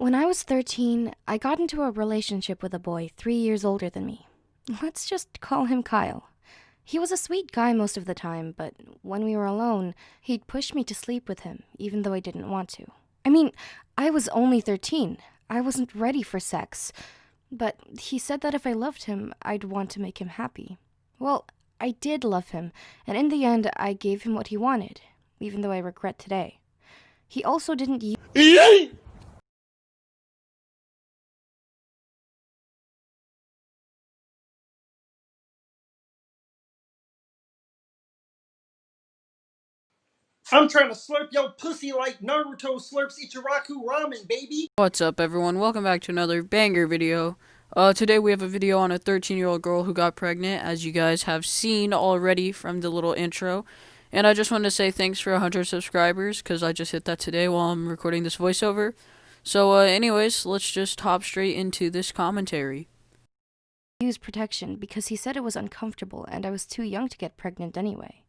When I was 13, I got into a relationship with a boy 3 years older than me. Let's just call him Kyle. He was a sweet guy most of the time, but when we were alone, he'd push me to sleep with him, even though I didn't want to. I mean, I was only 13. I wasn't ready for sex. But he said that if I loved him, I'd want to make him happy. Well, I did love him, and in the end, I gave him what he wanted, even though I regret today. He also didn't I'm trying to slurp your pussy like Naruto slurps Ichiraku ramen, baby! What's up, everyone? Welcome back to another banger video. Today we have a video on a 13-year-old girl who got pregnant, as you guys have seen already from the little intro. And I just wanted to say thanks for 100 subscribers, because I just hit that today while I'm recording this voiceover. So, anyways, let's just hop straight into this commentary. use protection because he said it was uncomfortable and I was too young to get pregnant anyway.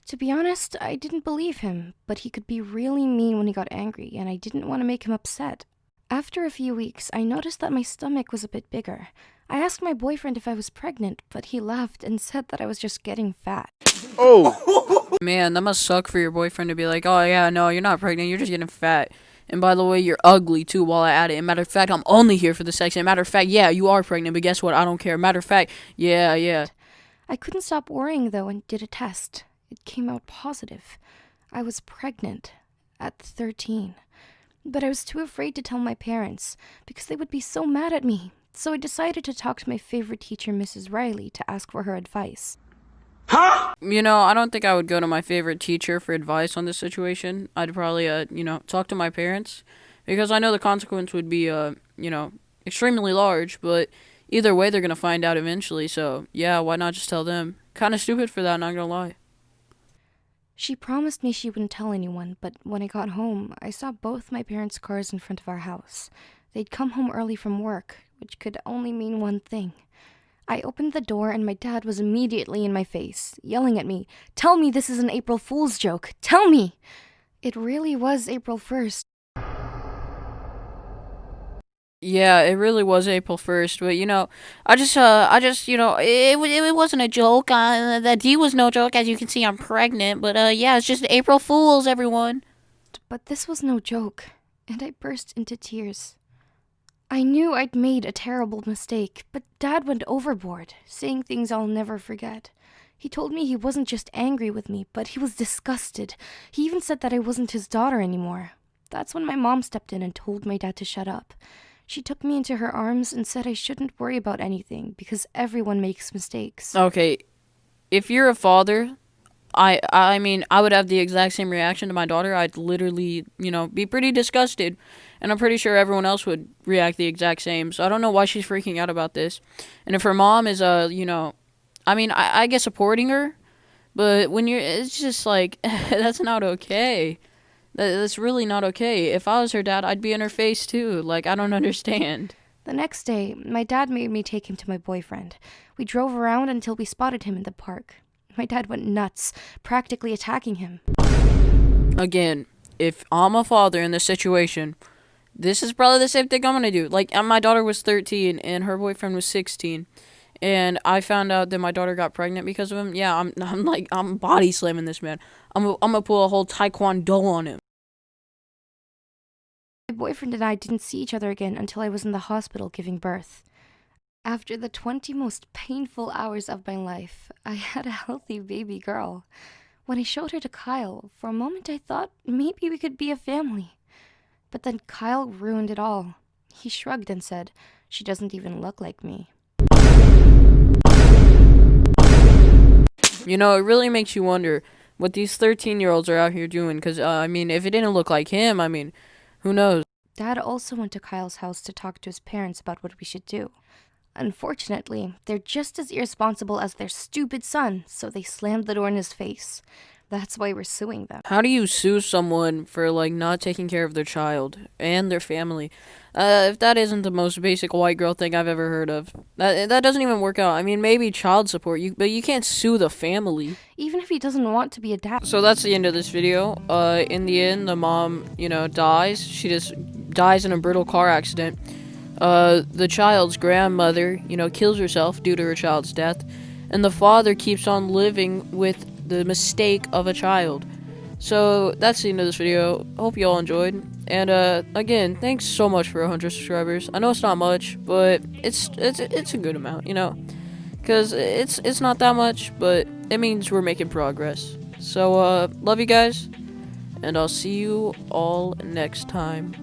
To be honest, I didn't believe him, but he could be really mean when he got angry, and I didn't want to make him upset. After a few weeks, I noticed that my stomach was a bit bigger. I asked my boyfriend if I was pregnant, but he laughed and said that I was just getting fat. Oh! Man, that must suck for your boyfriend to be like, oh yeah, no, you're not pregnant, you're just getting fat. And by the way, you're ugly too while I add it. And matter of fact, I'm only here for the sex. And matter of fact, yeah, you are pregnant, but guess what? I don't care. Matter of fact, yeah. I couldn't stop worrying though and did a test. It came out positive. I was pregnant at 13. But I was too afraid to tell my parents because they would be so mad at me. So I decided to talk to my favorite teacher, Mrs. Riley, to ask for her advice. Huh? You know, I don't think I would go to my favorite teacher for advice on this situation. I'd probably, talk to my parents, because I know the consequence would be, extremely large, but either way, they're gonna find out eventually, so, yeah, why not just tell them? Kinda stupid for that, not gonna lie. She promised me she wouldn't tell anyone, but when I got home, I saw both my parents' cars in front of our house. They'd come home early from work, which could only mean one thing. I opened the door and my dad was immediately in my face, yelling at me, "Tell me this is an April Fool's joke! Tell me!" It really was April 1st. Yeah, it really was April 1st, but it wasn't a joke. That D was no joke. As you can see, I'm pregnant, but yeah, it's just April Fools, everyone. But this was no joke, and I burst into tears. I knew I'd made a terrible mistake, but Dad went overboard, saying things I'll never forget. He told me he wasn't just angry with me, but he was disgusted. He even said that I wasn't his daughter anymore. That's when my mom stepped in and told my dad to shut up. She took me into her arms and said I shouldn't worry about anything because everyone makes mistakes. Okay, if you're a father, I mean, I would have the exact same reaction to my daughter. I'd literally, be pretty disgusted. And I'm pretty sure everyone else would react the exact same. So I don't know why she's freaking out about this. And if her mom is, I guess supporting her. But it's just like, that's not okay. That's really not okay. If I was her dad, I'd be in her face too. Like, I don't understand. The next day, my dad made me take him to my boyfriend. We drove around until we spotted him in the park. My dad went nuts, practically attacking him. Again, if I'm a father in this situation, this is probably the same thing I'm gonna do. Like, my daughter was 13 and her boyfriend was 16. And I found out that my daughter got pregnant because of him. Yeah, I'm body slamming this man. I'm gonna pull a whole taekwondo on him. My boyfriend and I didn't see each other again until I was in the hospital giving birth. After the 20 most painful hours of my life, I had a healthy baby girl. When I showed her to Kyle, for a moment I thought maybe we could be a family. But then Kyle ruined it all. He shrugged and said, "She doesn't even look like me." You know, it really makes you wonder what these 13-year-olds are out here doing. Because, if it didn't look like him, who knows? Dad also went to Kyle's house to talk to his parents about what we should do. Unfortunately, they're just as irresponsible as their stupid son, so they slammed the door in his face. That's why we're suing them. How do you sue someone for, not taking care of their child and their family? If that isn't the most basic white girl thing I've ever heard of. That doesn't even work out. Maybe child support, but you can't sue the family. Even if he doesn't want to be a dad. So that's the end of this video. In the end, the mom, dies. She just dies in a brutal car accident. The child's grandmother, kills herself due to her child's death, and the father keeps on living with the mistake of a child. So that's the end of this video. Hope you all enjoyed. And again, thanks so much for 100 subscribers. I know it's not much, but it's a good amount, because it's not that much, but it means we're making progress. So love you guys, and I'll see you all next time.